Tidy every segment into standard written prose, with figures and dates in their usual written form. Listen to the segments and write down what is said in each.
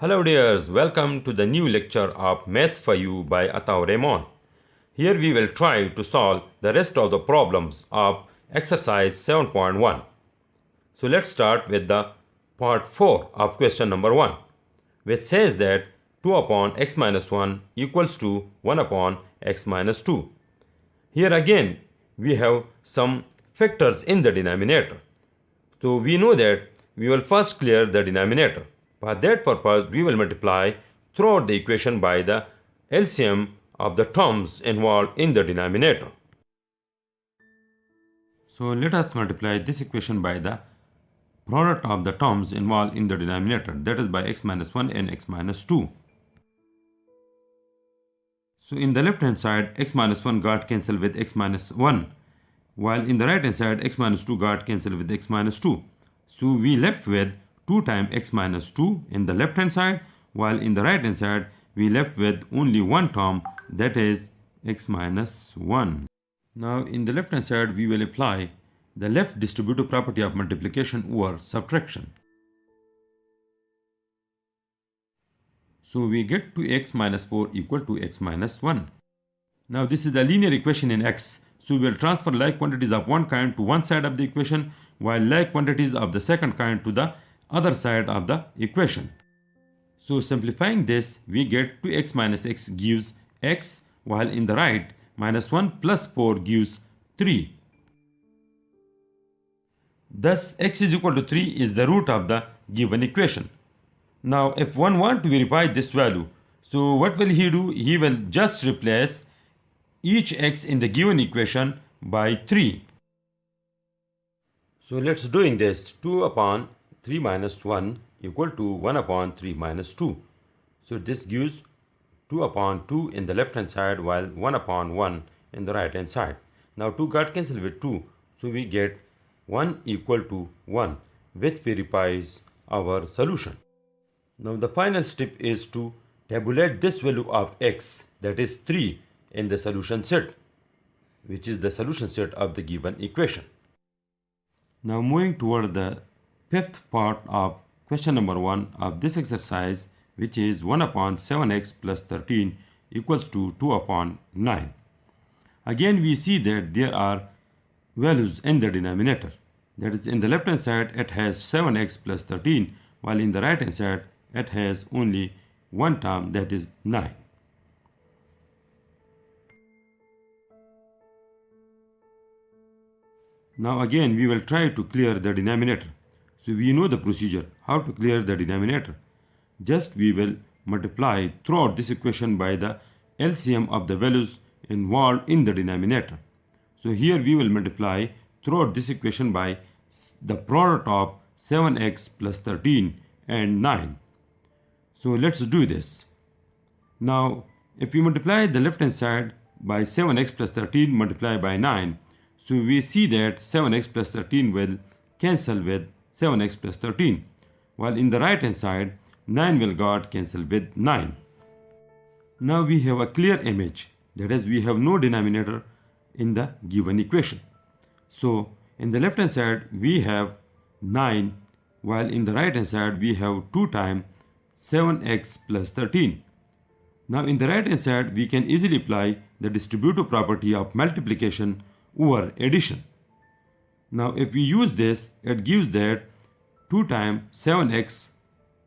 Hello dears, welcome to the new lecture of Maths for You by Attaur Rahman. Here we will try to solve the rest of the problems of exercise 7.1. So let's start with the part 4 of question number 1, which says that 2 upon x minus 1 equals to 1 upon x minus 2. Here again we have some factors in the denominator. So we know that we will first clear the denominator. For that purpose, we will multiply throughout the equation by the LCM of the terms involved in the denominator. So let us multiply this equation by the product of the terms involved in the denominator, that is by x minus 1 and x minus 2. So in the left hand side, x minus 1 got cancelled with x minus 1, while in the right hand side, x minus 2 got cancelled with x minus 2. So we left with 2 times x minus 2 in the left hand side, while in the right hand side we left with only one term, that is x minus 1. Now in the left hand side we will apply the left distributive property of multiplication over subtraction. So we get 2x minus 4 equal to x minus 1. Now this is a linear equation in x, so we will transfer like quantities of one kind to one side of the equation, while like quantities of the second kind to the other side of the equation. So simplifying this, we get 2x minus x gives x, while in the right minus 1 plus 4 gives 3. Thus x is equal to 3 is the root of the given equation. Now if one want to verify this value, so what will he do? He will just replace each x in the given equation by 3. So let's doing this. 2 upon 3 minus 1 equal to 1 upon 3 minus 2. So this gives 2 upon 2 in the left hand side, while 1 upon 1 in the right hand side. Now 2 got cancelled with 2, so we get 1 equal to 1, which verifies our solution. Now the final step is to tabulate this value of x, that is 3, in the solution set, which is the solution set of the given equation. Now moving toward the fifth part of question number 1 of this exercise, which is 1 upon 7x plus 13 equals to 2 upon 9. Again we see that there are values in the denominator. That is, in the left hand side it has 7x plus 13, while in the right hand side it has only one term, that is 9. Now again we will try to clear the denominator. So we know the procedure how to clear the denominator. Just we will multiply throughout this equation by the LCM of the values involved in the denominator. So here we will multiply throughout this equation by the product of 7x plus 13 and 9. So let's do this. Now if we multiply the left hand side by 7x plus 13 multiplied by 9, so we see that 7x plus 13 will cancel with 7x plus 13, while in the right hand side 9 will get cancelled with 9. Now we have a clear image, that is, we have no denominator in the given equation. So in the left hand side we have 9, while in the right hand side we have 2 times 7x plus 13. Now in the right hand side we can easily apply the distributive property of multiplication over addition. Now if we use this, it gives that 2 times 7x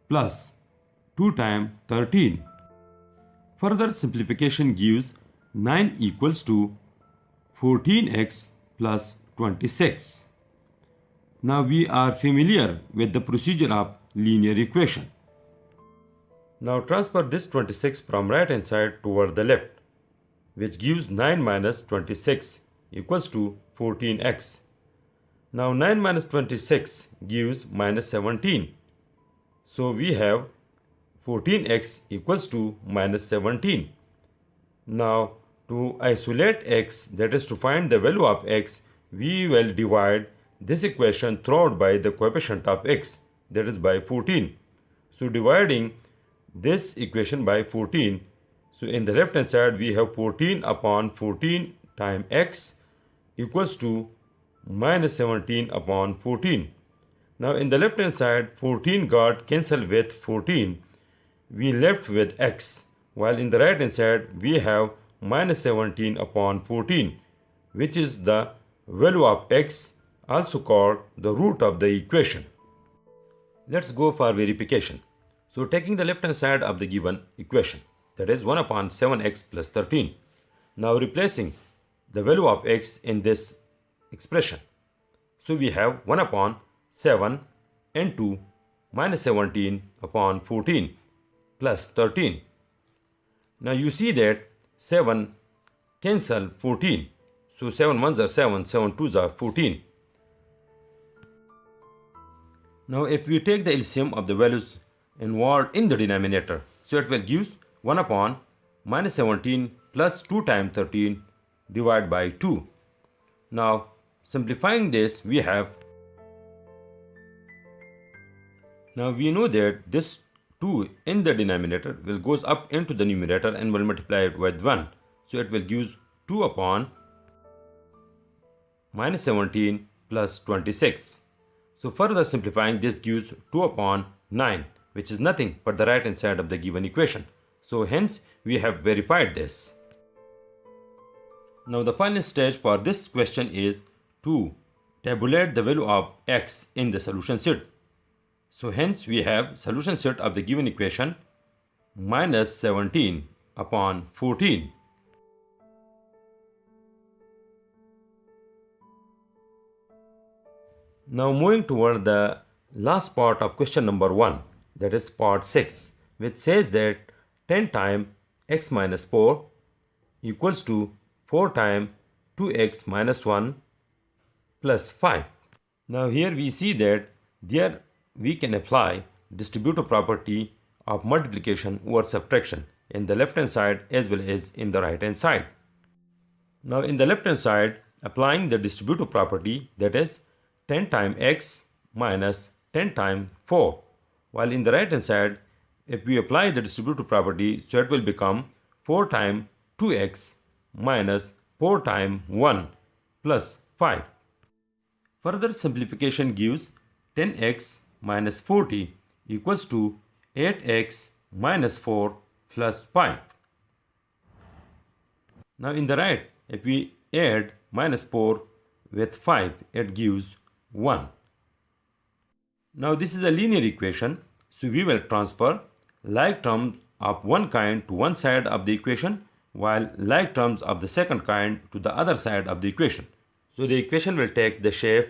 plus 2 times 13. Further simplification gives 9 equals to 14x plus 26. Now we are familiar with the procedure of linear equation. Now transfer this 26 from right hand side toward the left, which gives 9 minus 26 equals to 14x. Now 9 minus 26 gives minus 17. So we have 14x equals to minus 17. Now to isolate x, that is to find the value of x, we will divide this equation throughout by the coefficient of x, that is by 14. So dividing this equation by 14, so in the left hand side we have 14 upon 14 times x equals to minus 17 upon 14. Now in the left hand side 14 got cancelled with 14, we left with x, while in the right hand side we have minus 17 upon 14, which is the value of x, also called the root of the equation. Let's go for verification. So taking the left hand side of the given equation, that is 1 upon 7x plus 13. Now replacing the value of x in this expression. So we have 1 upon 7 into minus 17 upon 14 plus 13. Now you see that 7 cancel 14. So 7 ones are 7, 7 twos are 14. Now if we take the LCM of the values involved in the denominator, so it will give 1 upon minus 17 plus 2 times 13 divided by 2. Now simplifying this, we have, now we know that this 2 in the denominator will goes up into the numerator and will multiply it with 1. So it will give 2 upon minus 17 plus 26. So further simplifying, this gives 2 upon 9, which is nothing but the right hand side of the given equation. So hence we have verified this. Now the final stage for this question is to tabulate the value of x in the solution set. So hence we have solution set of the given equation minus 17 upon 14. Now moving toward the last part of question number 1, that is part 6, which says that 10 times x minus 4 equals to 4 times 2x minus 1 plus 5. Now here we see that there we can apply distributive property of multiplication over subtraction in the left hand side as well as in the right hand side. Now in the left hand side, applying the distributive property, that is 10 times x minus 10 times 4, while in the right hand side, if we apply the distributive property, so it will become 4 times 2x minus 4 times 1 plus 5. Further simplification gives 10x minus 40 equals to 8x minus 4 plus 5. Now in the right, if we add minus 4 with 5, it gives 1. Now this is a linear equation, so we will transfer like terms of one kind to one side of the equation, while like terms of the second kind to the other side of the equation. So the equation will take the shape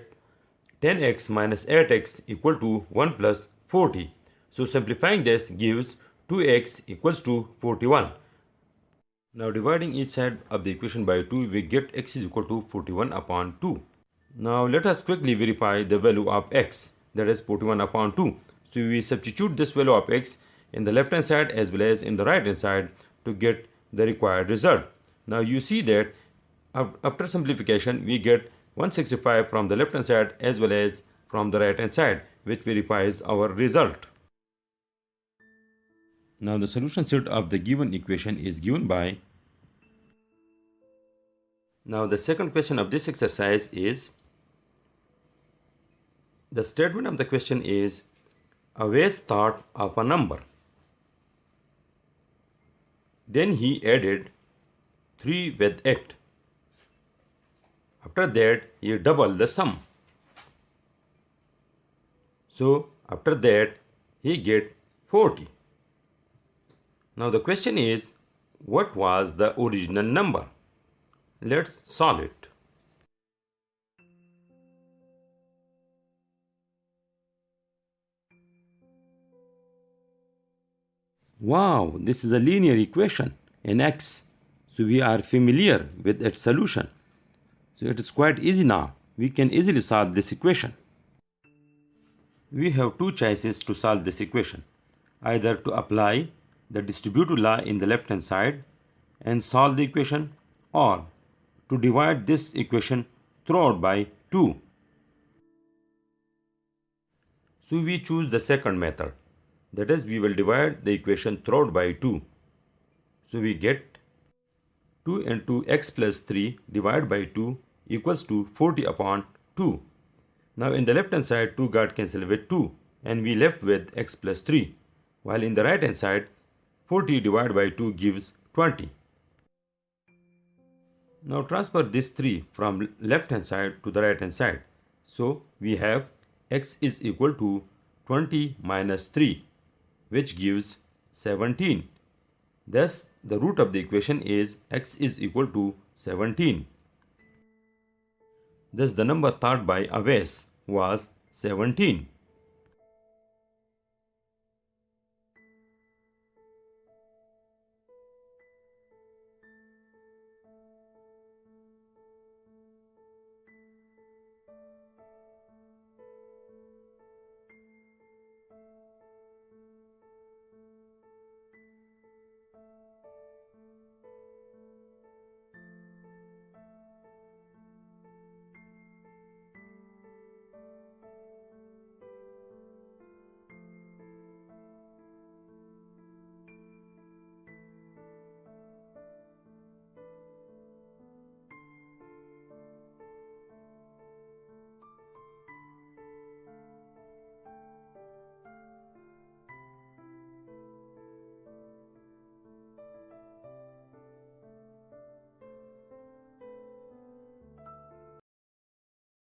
10x minus 8x equal to 1 plus 40. So simplifying this gives 2x equals to 41. Now dividing each side of the equation by 2, we get x is equal to 41 upon 2. Now let us quickly verify the value of x, that is 41 upon 2. So we substitute this value of x in the left hand side as well as in the right hand side to get the required result. Now you see that after simplification we get 165 from the left hand side as well as from the right hand side, which verifies our result. Now the solution set of the given equation is given by. Now the second question of this exercise is, the statement of the question is, Awais thought of a number. Then he added 3 with it. After that, he doubled the sum. So after that, he get 40. Now the question is, what was the original number? Let's solve it. Wow, this is a linear equation in x. So we are familiar with its solution. So it is quite easy now. We can easily solve this equation. We have two choices to solve this equation. Either to apply the distributive law in the left hand side and solve the equation, or to divide this equation throughout by 2. So we choose the second method. That is, we will divide the equation throughout by 2. So we get 2 into x plus 3 divided by 2 equals to 40 upon 2. Now in the left hand side, 2 got cancelled with 2 and we left with x plus 3, while in the right hand side 40 divided by 2 gives 20. Now transfer this 3 from left hand side to the right hand side. So we have x is equal to 20 minus 3, which gives 17. Thus the root of the equation is x is equal to 17. Thus the number thought by Aves was 17.